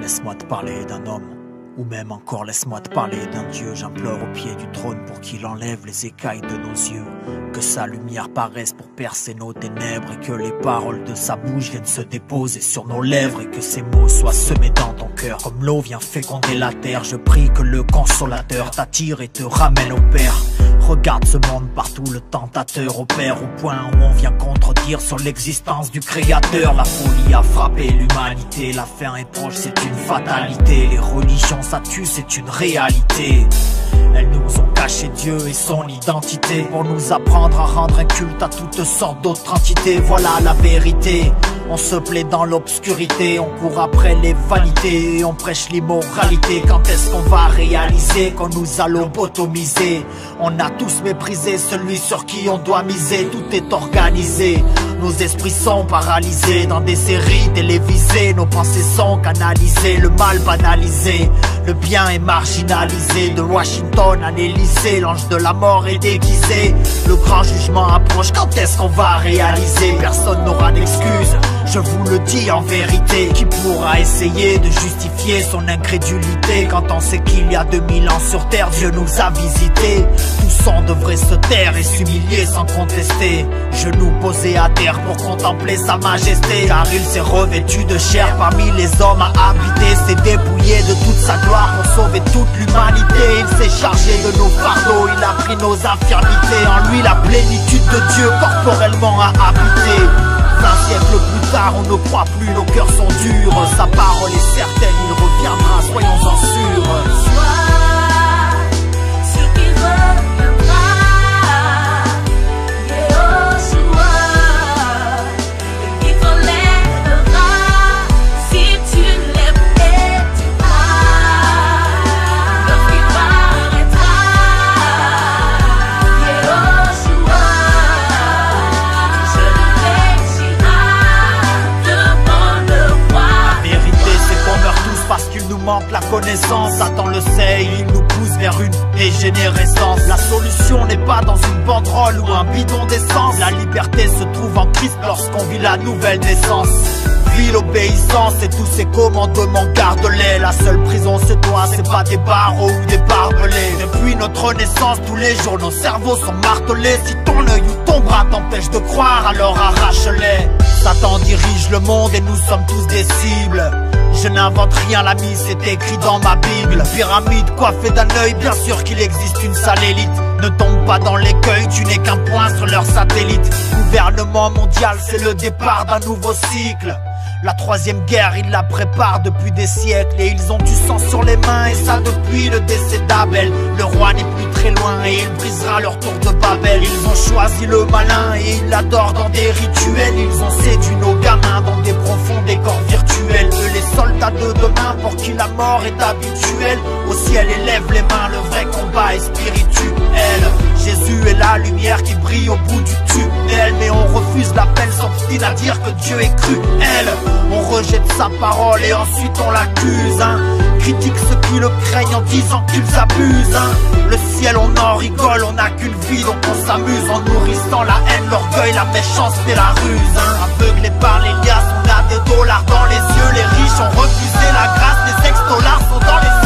laisse-moi te parler d'un homme. Ou même encore laisse-moi te parler d'un Dieu. J'implore au pied du trône pour qu'il enlève les écailles de nos yeux, que sa lumière paraisse pour percer nos ténèbres, et que les paroles de sa bouche viennent se déposer sur nos lèvres, et que ces mots soient semés dans ton cœur comme l'eau vient féconder la terre. Je prie que le consolateur t'attire et te ramène au Père. Regarde ce monde partout, le tentateur opère, au point où on vient contredire sur l'existence du créateur. La folie a frappé l'humanité, la fin est proche, c'est une fatalité. Les religions ça tue, c'est une réalité. Elles nous ont caché Dieu et son identité, pour nous apprendre à rendre un culte à toutes sortes d'autres entités. Voilà la vérité. On se plaît dans l'obscurité, on court après les vanités et on prêche l'immoralité. Quand est-ce qu'on va réaliser qu'on nous a lobotomisé? On a tous méprisé celui sur qui on doit miser. Tout est organisé, nos esprits sont paralysés dans des séries télévisées. Nos pensées sont canalisées, le mal banalisé, le bien est marginalisé. De Washington à l'Élysée, l'ange de la mort est déguisé. Le grand jugement approche, quand est-ce qu'on va réaliser? Personne n'aura d'excuses, je vous le dis en vérité. Qui pourra essayer de justifier son incrédulité quand on sait qu'il y a 2000 ans sur terre Dieu nous a visités? Tout son devrait se taire et s'humilier sans contester, genoux posés à terre pour contempler sa majesté. Car il s'est revêtu de chair, parmi les hommes à habiter, s'est dépouillé de toute sa gloire pour sauver toute l'humanité. Il s'est chargé de nos fardeaux, il a pris nos infirmités. En lui la plénitude de Dieu corporellement a habité. 20 siècles plus tard, on ne croit plus, nos cœurs sont durs. Sa parole est certaine, il reviendra, soyons-en sûrs. Manque la connaissance, Satan le sait, il nous pousse vers une dégénérescence. La solution n'est pas dans une banderole ou un bidon d'essence. La liberté se trouve en Christ lorsqu'on vit la nouvelle naissance. Vie l'obéissance et tous ces commandements garde-les. La seule prison c'est toi, c'est pas des barreaux ou des barbelés. Depuis notre naissance, tous les jours nos cerveaux sont martelés. Si ton œil ou ton bras t'empêche de croire, alors arrache-les. Satan dirige le monde et nous sommes tous des cibles. Je n'invente rien, l'ami, c'est écrit dans ma Bible. Pyramide coiffée d'un œil, bien sûr qu'il existe une sale élite. Ne tombe pas dans l'écueil, tu n'es qu'un point sur leur satellite. Gouvernement mondial, c'est le départ d'un nouveau cycle. La troisième guerre, ils la préparent depuis des siècles. Et ils ont du sang sur les mains, et ça depuis le décès d'Abel. Le roi n'est plus très loin, et il brisera leur tour de Babel. Ils ont choisi le malin, et ils l'adorent dans des rituels. Ils ont séduit nos gamins dans des profonds décors virtuels. Eux les soldats de demain, pour qui la mort est habituelle. Au ciel élève les mains, le vrai combat est spirituel. Jésus est la lumière qui brille au bout du tunnel. Mais on refuse l'appel, s'obstine à dire que Dieu est cruel. On rejette sa parole et ensuite on l'accuse, hein. Critique ceux qui le craignent en disant qu'ils abusent, hein. Le ciel on en rigole, on n'a qu'une vie donc on s'amuse. En nourrissant la haine, l'orgueil, la méchanceté, la ruse, hein. Aveuglés par les liasses, on a des dollars dans les yeux. Les riches ont refusé la grâce, les ex-dollars sont dans les cieux.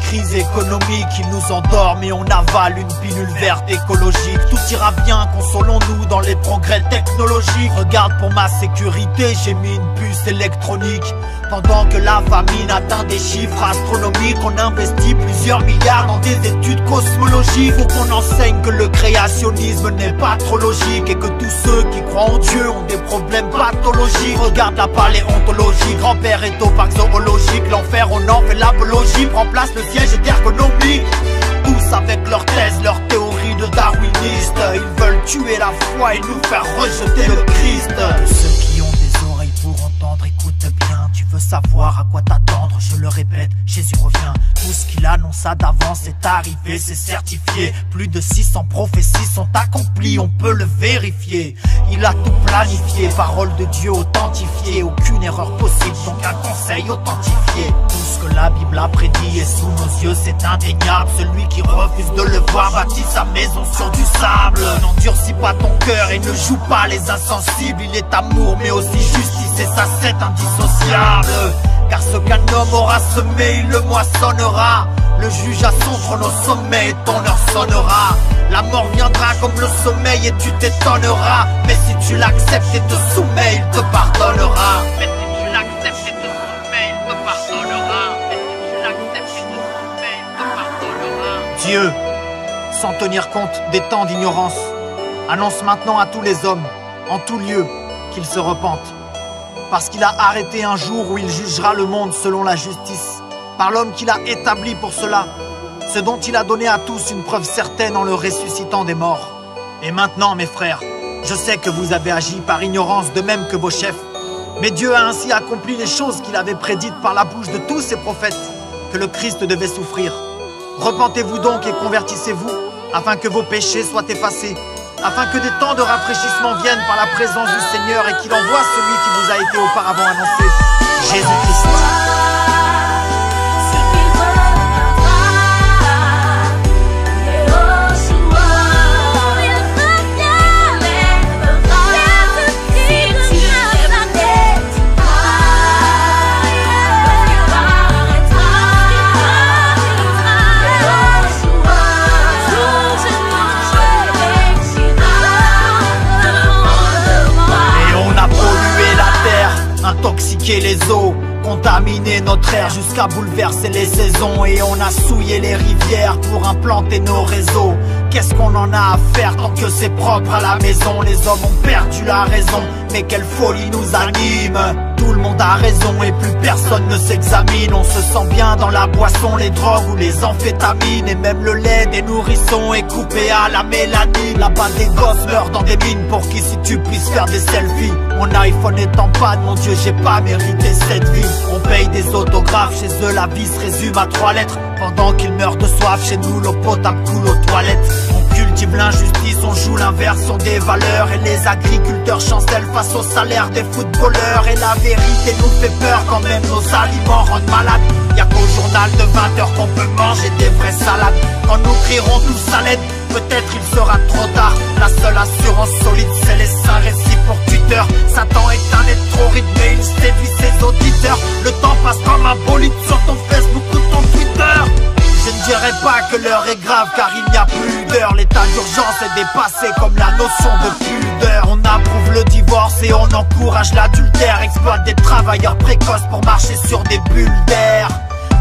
Crise économique, il nous endorme et on avale une pilule verte écologique. Tout ira bien, consolons-nous dans les progrès technologiques. Regarde pour ma sécurité, j'ai mis une puce électronique. Pendant que la famine atteint des chiffres astronomiques, on investit plusieurs milliards dans des études cosmologiques. Faut qu'on enseigne que le créationnisme n'est pas trop logique, et que tous ceux qui croient en Dieu ont des problèmes pathologiques. Regarde la paléontologie, grand-père est au parc zoologique. L'enfer on en fait l'apologie, prend place le siège ergonomique. Tous avec leurs thèses, leurs théories de darwinistes. Ils veulent tuer la foi et nous faire rejeter le Christ. Ceux qui ont des oreilles pour entendre, écoute bien. Tu veux savoir à quoi t'attendre, je le répète, Jésus revient. Tout ce qu'il annonça d'avance est arrivé, c'est certifié. Plus de 600 prophéties sont accomplies, on peut le vérifier. Il a tout planifié, parole de Dieu authentifiée. Aucune erreur possible, donc un conseil authentifié. Tout ce que la Bible a prédit est sous nos yeux, c'est indéniable. Celui qui refuse de le voir bâtit sa maison sur du sable. N'endurcis pas ton cœur et ne joue pas les insensibles. Il est amour mais aussi justice et ça c'est indissociable. Car ce qu'un homme aura semé, il le moissonnera. Le juge à son trône au sommet et ton heure sonnera. La mort viendra comme le sommeil et tu t'étonneras. Mais si tu l'acceptes et te soumets, il te pardonnera. Mais si tu l'acceptes et te soumets, il te pardonnera. Mais si tu l'acceptes et te soumets, il te pardonnera. Dieu, sans tenir compte des temps d'ignorance, annonce maintenant à tous les hommes, en tout lieu, qu'ils se repentent. Parce qu'il a arrêté un jour où il jugera le monde selon la justice, par l'homme qu'il a établi pour cela, ce dont il a donné à tous une preuve certaine en le ressuscitant des morts. Et maintenant, mes frères, je sais que vous avez agi par ignorance de même que vos chefs, mais Dieu a ainsi accompli les choses qu'il avait prédites par la bouche de tous ses prophètes, que le Christ devait souffrir. Repentez-vous donc et convertissez-vous, afin que vos péchés soient effacés, afin que des temps de rafraîchissement viennent par la présence du Seigneur et qu'il envoie celui qui vous a été auparavant annoncé, Jésus-Christ. Intoxiquer les eaux, contaminer notre air jusqu'à bouleverser les saisons. Et on a souillé les rivières pour implanter nos réseaux. Qu'est-ce qu'on en a à faire tant que c'est propre à la maison? Les hommes ont perdu la raison, mais quelle folie nous anime. Tout le monde a raison et plus personne ne s'examine. On se sent bien dans la boisson, les drogues ou les amphétamines. Et même le lait des nourrissons est coupé à la mélanine. Là-bas des gosses meurent dans des mines pour qu'ici tu puisses faire des selfies. Mon iPhone est en panne, mon Dieu j'ai pas mérité cette vie. On paye des autographes, chez eux la vie se résume à 3 lettres. Pendant qu'ils meurent de soif, chez nous l'eau potable coule aux toilettes. On cultive l'injustice, on joue l'inversion des valeurs. Et les agriculteurs chancellent face au salaire des footballeurs. Et la vérité nous fait peur quand même nos aliments rendent malades. Y'a qu'au journal de 20h qu'on peut manger des vraies salades. Quand nous crierons tous à l'aide, peut-être il sera trop tard. La seule assurance solide c'est les saints récits pour Twitter. Satan est un être trop rythmé, il séduit ses auditeurs. Le temps passe comme un bolide sur ton Facebook ou ton Twitter. Je ne dirais pas que l'heure est grave car il n'y a plus d'heure. L'état d'urgence est dépassé comme la notion de pudeur. On approuve le divorce et on encourage l'adultère. Exploite des travailleurs précoces pour marcher sur des bulles d'air.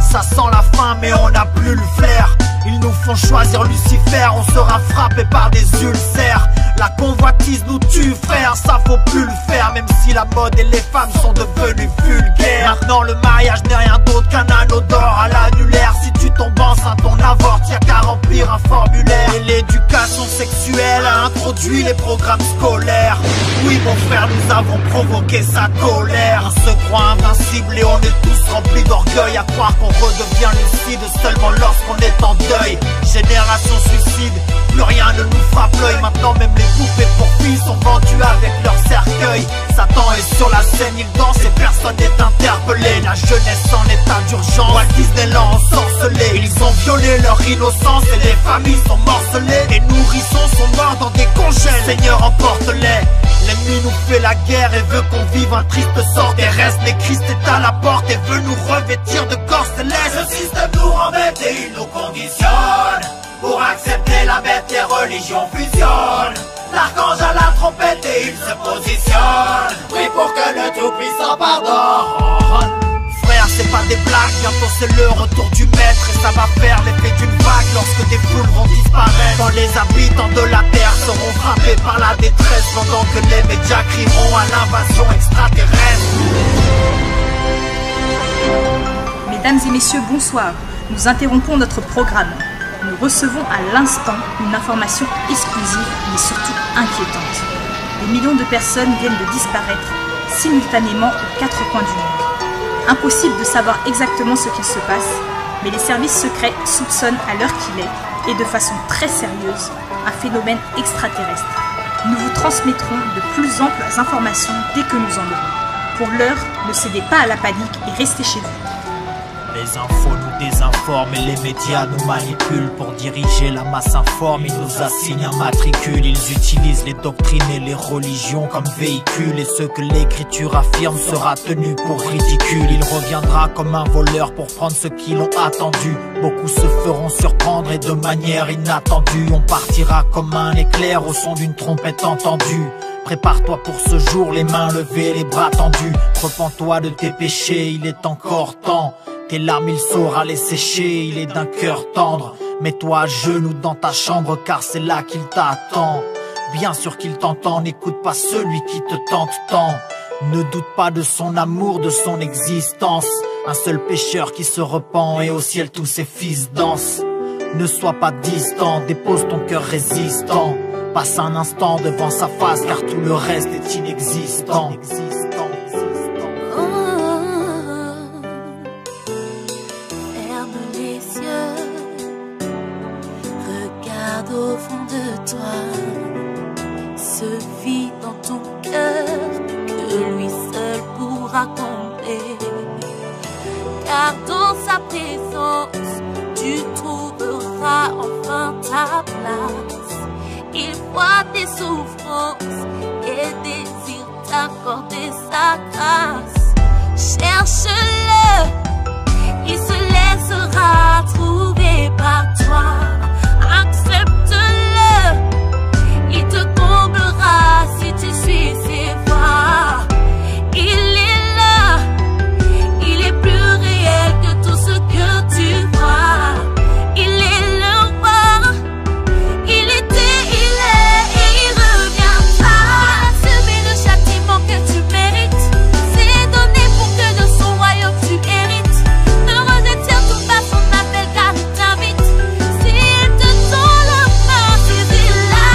Ça sent la faim mais on n'a plus le flair. Ils nous font choisir Lucifer, on sera frappé par des ulcères. La convoitise nous tue frère, ça faut plus le faire. Même si la mode et les femmes sont devenues vulgaires. Maintenant le mariage n'est rien d'autre qu'un anneau d'or à l'annulaire. Si tu tombes enceinte on avorte, y'a qu'à remplir un formulaire. Et l'éducation sexuelle a introduit les programmes scolaires. Oui mon frère, nous avons provoqué sa colère. On se croit invincible et on est tous remplis d'orgueil. À croire qu'on redevient lucide seulement lorsqu'on est en deuil. Génération suicide, plus rien ne nous frappe l'œil. Maintenant même les poupées pour filles sont vendues avec leur cercueil. Satan est sur la scène, il danse et personne n'est interpellé. La jeunesse en état d'urgence, Walt Disneyland ensorcelé. Ils ont violé leur innocence et les familles sont morcelées. Les nourrissons sont morts dans des congèles, Seigneur emporte-les. L'ennemi nous fait la guerre et veut qu'on vive un triste sort terrestre. Mais Christ est à la porte et veut nous revêtir de corps célestes. Le système nous rend bêtes et il nous conditionne. Pour accepter la bête, les religions fusionnent. L'archange à la trompette et il se positionne. Oui, pour que le Tout-Puissant pardonne. Frère, c'est pas des blagues, bientôt c'est le retour du maître. Et ça va faire l'effet d'une vague lorsque des foules vont disparaître. Quand les habitants de la terre seront frappés par la détresse, pendant que les médias crieront à l'invasion extraterrestre. Mesdames et messieurs, bonsoir. Nous interrompons notre programme. Nous recevons à l'instant une information exclusive mais surtout inquiétante. Des millions de personnes viennent de disparaître simultanément aux 4 coins du monde. Impossible de savoir exactement ce qu'il se passe, mais les services secrets soupçonnent à l'heure qu'il est, et de façon très sérieuse, un phénomène extraterrestre. Nous vous transmettrons de plus amples informations dès que nous en aurons. Pour l'heure, ne cédez pas à la panique et restez chez vous. Les infos nous désinforment et les médias nous manipulent. Pour diriger la masse informe, ils nous assignent un matricule. Ils utilisent les doctrines et les religions comme véhicules. Et ce que l'écriture affirme sera tenu pour ridicule. Il reviendra comme un voleur pour prendre ceux qui l'ont attendu. Beaucoup se feront surprendre et de manière inattendue. On partira comme un éclair au son d'une trompette entendue. Prépare-toi pour ce jour, les mains levées, les bras tendus. Repens-toi de tes péchés, il est encore temps. Tes larmes il saura les sécher, il est d'un cœur tendre. Mets-toi à genoux dans ta chambre car c'est là qu'il t'attend. Bien sûr qu'il t'entend, n'écoute pas celui qui te tente tant. Ne doute pas de son amour, de son existence. Un seul pécheur qui se repent et au ciel tous ses fils dansent. Ne sois pas distant, dépose ton cœur résistant. Passe un instant devant sa face car tout le reste est inexistant. Au fond de toi, ce vide dans ton cœur que lui seul pourra combler. Car dans sa présence, tu trouveras enfin ta place. Il voit tes souffrances et désire t'accorder sa grâce. Cherche-le, il se laissera trouver par toi. Il te comblera si tu suis ses voies. Il est là, il est plus réel que tout ce que tu vois. Il est le roi, il était, il est et il reviendra. Semer le châtiment que tu mérites, c'est donné pour que de son royaume tu hérites. Ne rejette surtout pas son appel car il t'invite. S'il te tend la main, saisis-la.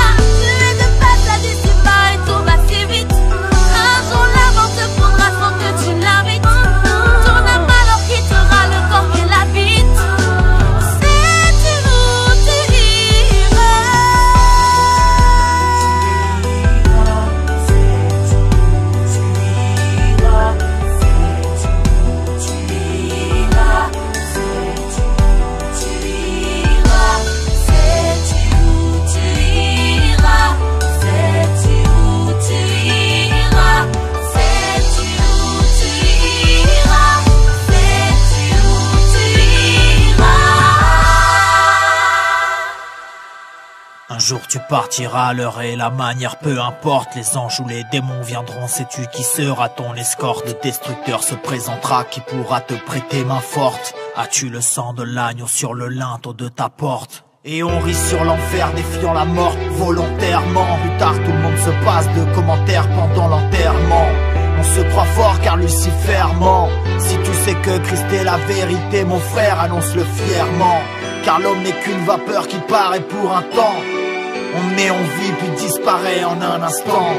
Un jour tu partiras, l'heure et la manière, peu importe. Les anges ou les démons viendront, sais-tu qui sera ton escorte? Le destructeur se présentera, qui pourra te prêter main forte? As-tu le sang de l'agneau sur le linteau de ta porte? Et on rit sur l'enfer, défiant la mort volontairement. Plus tard tout le monde se passe de commentaires pendant l'enterrement. On se croit fort car Lucifer ment. Si tu sais que Christ est la vérité, mon frère, annonce-le fièrement. Car l'homme n'est qu'une vapeur qui paraît pour un temps. On naît, on vit, puis disparaît en un instant.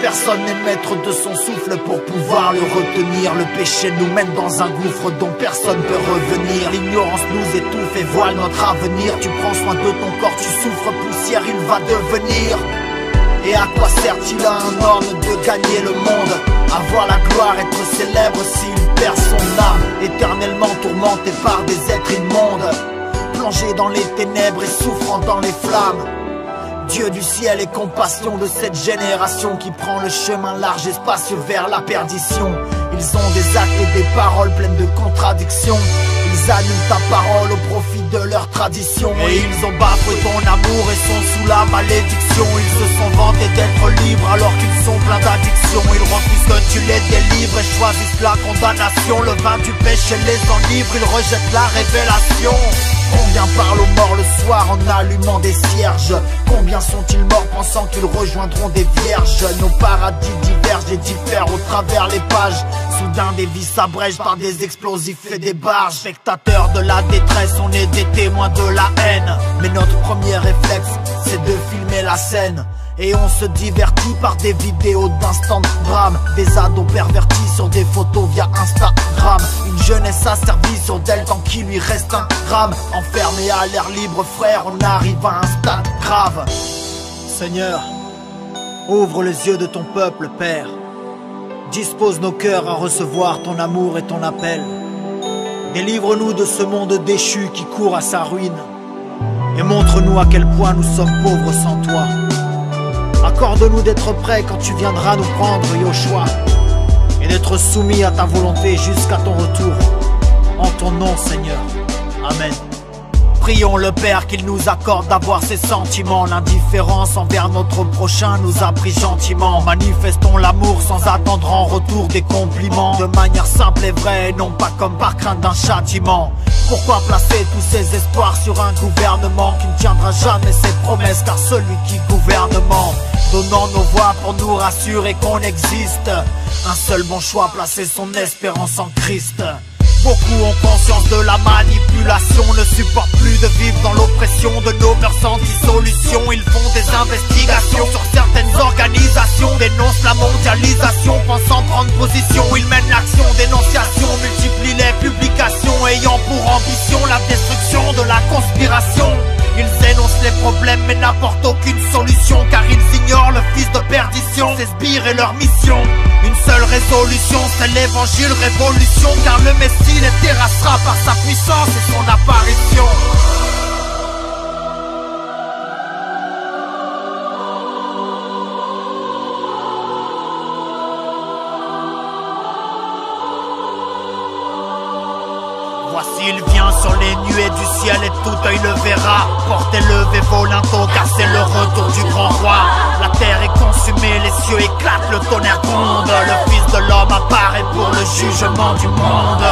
Personne n'est maître de son souffle pour pouvoir le retenir. Le péché nous mène dans un gouffre dont personne peut revenir. L'ignorance nous étouffe et voile notre avenir. Tu prends soin de ton corps, tu souffres, poussière il va devenir. Et à quoi sert-il à un homme de gagner le monde? Avoir la gloire, être célèbre s'il perd son âme. Éternellement tourmenté par des êtres immondes, plongé dans les ténèbres et souffrant dans les flammes. Dieu du ciel et compassion de cette génération qui prend le chemin large et spacieux vers la perdition. Ils ont des actes et des paroles pleines de contradictions. Ils annulent ta parole au profit de leur tradition. Et ils ont bafoué ton amour et sont sous la malédiction. Ils se sont vantés d'être libres alors qu'ils sont pleins d'addictions. Ils refusent que tu les délivres et choisissent la condamnation. Le vin du péché les enivre, ils rejettent la révélation. Combien parlent aux morts le soir en allumant des cierges? Combien sont-ils morts pensant qu'ils rejoindront des vierges? Nos paradis divergent les diffère au travers les pages. Soudain des vies s'abrègent par des explosifs et des barges. Spectateurs de la détresse, on est des témoins de la haine. Mais notre premier réflexe, c'est de filmer la scène. Et on se divertit par des vidéos d'instant drame. Des ados pervertis sur des photos via Instagram. Une jeunesse asservie sur d'elle tant qu'il lui reste un gramme. Enfermé à l'air libre frère, on arrive à un stade grave. Seigneur, ouvre les yeux de ton peuple, Père. Dispose nos cœurs à recevoir ton amour et ton appel. Délivre-nous de ce monde déchu qui court à sa ruine. Et montre-nous à quel point nous sommes pauvres sans toi. Accorde-nous d'être prêts quand tu viendras nous prendre, Yoshua, et d'être soumis à ta volonté jusqu'à ton retour. En ton nom, Seigneur. Amen. Prions le Père qu'il nous accorde d'avoir ses sentiments. L'indifférence envers notre prochain nous a pris gentiment. Manifestons l'amour sans attendre en retour des compliments. De manière simple et vraie, non pas comme par crainte d'un châtiment. Pourquoi placer tous ces espoirs sur un gouvernement qui ne tiendra jamais ses promesses, car celui qui gouvernement, donnant nos voix pour nous rassurer qu'on existe. Un seul bon choix, placer son espérance en Christ. Beaucoup ont conscience de la manipulation, ne supportent plus de vivre dans l'oppression de nos mœurs sans dissolution. Ils font des investigations sur certaines organisations, dénoncent la mondialisation, pensant prendre position. Ils mènent l'action dénonciation, multiplient les publications, ayant pour ambition la destruction de la conspiration. Ils énoncent les problèmes mais n'apportent aucune solution, car ils ignorent le fils de perdition, ses sbires et leur mission. Une seule résolution, c'est l'évangile révolution, car le Messie les terrassera par sa puissance et son apparition. Voici il vient sur les nuées du ciel et tout œil le verra. Portez levé volanto car c'est le retour du grand roi. La terre est consumée, les cieux éclatent, le tonnerre gronde. Le fils de l'homme apparaît pour le jugement du monde.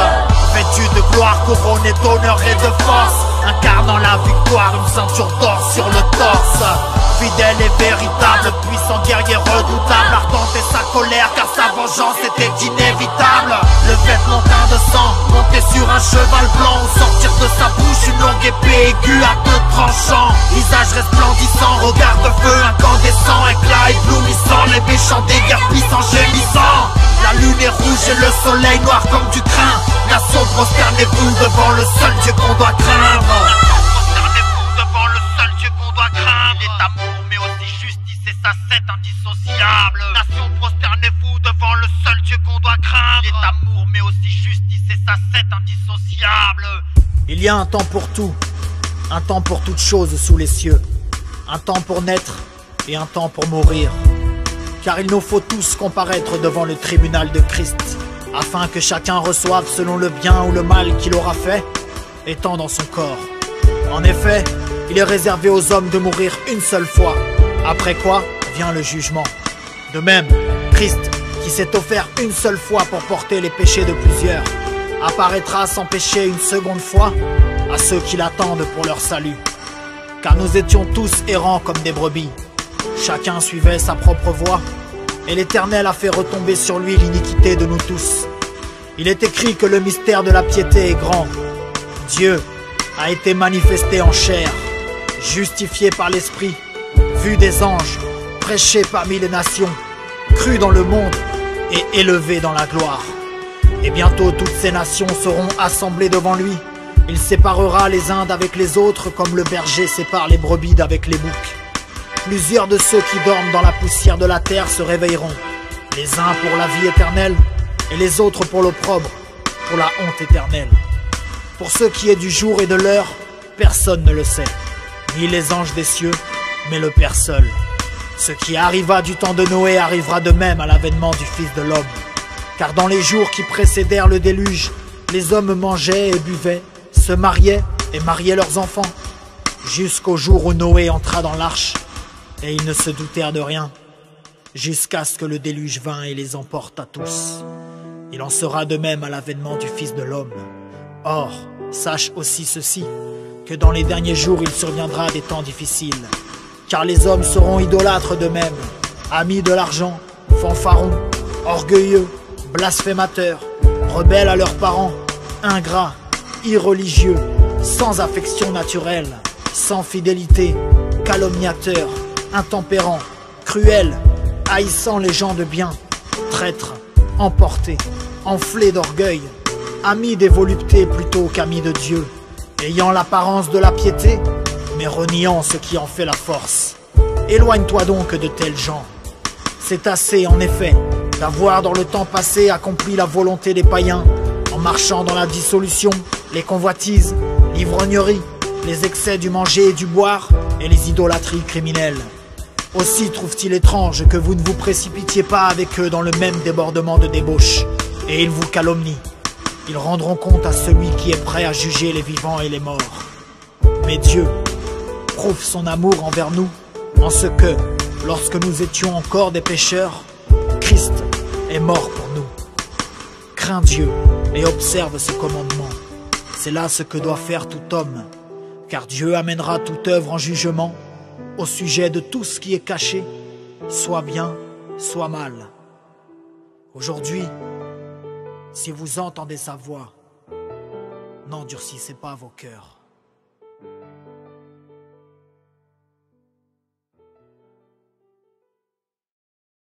Vêtu de gloire, couronné d'honneur et de force, incarnant la victoire, une ceinture d'or sur le torse. Fidèle et véritable, puissant guerrier redoutable, ardent et sa colère car sa vengeance était inévitable. Le vêtement teint de sang, monté sur un cheval blanc, au sortir de sa bouche une longue épée aiguë à deux tranchants. Visage resplendissant, regard de feu incandescent, éclat éblouissant, les méchants déguerpissent en gémissant. La lune est rouge et le soleil noir comme du crin. Nation, prosternez-vous devant le seul Dieu qu'on doit craindre. Devant le seul Dieu qu'on doit craindre. Il est amour mais aussi justice et sa c'est indissociable. Nation, prosternez-vous devant le seul Dieu qu'on doit craindre. Il est amour mais aussi justice et sa c'est indissociable. Il y a un temps pour tout, un temps pour toute chose sous les cieux, un temps pour naître et un temps pour mourir. Car il nous faut tous comparaître devant le tribunal de Christ, afin que chacun reçoive selon le bien ou le mal qu'il aura fait, étant dans son corps. En effet, il est réservé aux hommes de mourir une seule fois, après quoi vient le jugement. De même, Christ, qui s'est offert une seule fois pour porter les péchés de plusieurs, apparaîtra sans péché une seconde fois à ceux qui l'attendent pour leur salut. Car nous étions tous errants comme des brebis, chacun suivait sa propre voie, et l'Éternel a fait retomber sur lui l'iniquité de nous tous. Il est écrit que le mystère de la piété est grand. Dieu a été manifesté en chair, justifié par l'Esprit, vu des anges, prêché parmi les nations, cru dans le monde et élevé dans la gloire. Et bientôt toutes ces nations seront assemblées devant lui. Il séparera les uns d'avec les autres comme le berger sépare les brebis d'avec les boucs. Plusieurs de ceux qui dorment dans la poussière de la terre se réveilleront, les uns pour la vie éternelle et les autres pour l'opprobre, pour la honte éternelle. Pour ce qui est du jour et de l'heure, personne ne le sait, ni les anges des cieux, mais le Père seul. Ce qui arriva du temps de Noé arrivera de même à l'avènement du Fils de l'homme. Car dans les jours qui précédèrent le déluge, les hommes mangeaient et buvaient, se mariaient et mariaient leurs enfants, jusqu'au jour où Noé entra dans l'arche. Et ils ne se doutèrent de rien, jusqu'à ce que le déluge vint et les emporte à tous. Il en sera de même à l'avènement du Fils de l'homme. Or, sache aussi ceci, que dans les derniers jours il surviendra des temps difficiles. Car les hommes seront idolâtres d'eux-mêmes, amis de l'argent, fanfarons, orgueilleux, blasphémateurs, rebelles à leurs parents, ingrats, irreligieux, sans affection naturelle, sans fidélité, calomniateurs, intempérants, cruels, haïssant les gens de bien, traîtres, emportés, enflés d'orgueil, amis des voluptés plutôt qu'amis de Dieu, ayant l'apparence de la piété, mais reniant ce qui en fait la force. Éloigne-toi donc de tels gens. C'est assez, en effet, d'avoir dans le temps passé accompli la volonté des païens, en marchant dans la dissolution, les convoitises, l'ivrognerie, les excès du manger et du boire, et les idolâtries criminelles. Aussi trouve-t-il étrange que vous ne vous précipitiez pas avec eux dans le même débordement de débauche, et ils vous calomnient. Ils rendront compte à celui qui est prêt à juger les vivants et les morts. Mais Dieu prouve son amour envers nous, en ce que, lorsque nous étions encore des pécheurs, Christ est mort pour nous. Crains Dieu et observe ses commandements. C'est là ce que doit faire tout homme, car Dieu amènera toute œuvre en jugement au sujet de tout ce qui est caché, soit bien, soit mal. Aujourd'hui, si vous entendez sa voix, n'endurcissez pas vos cœurs.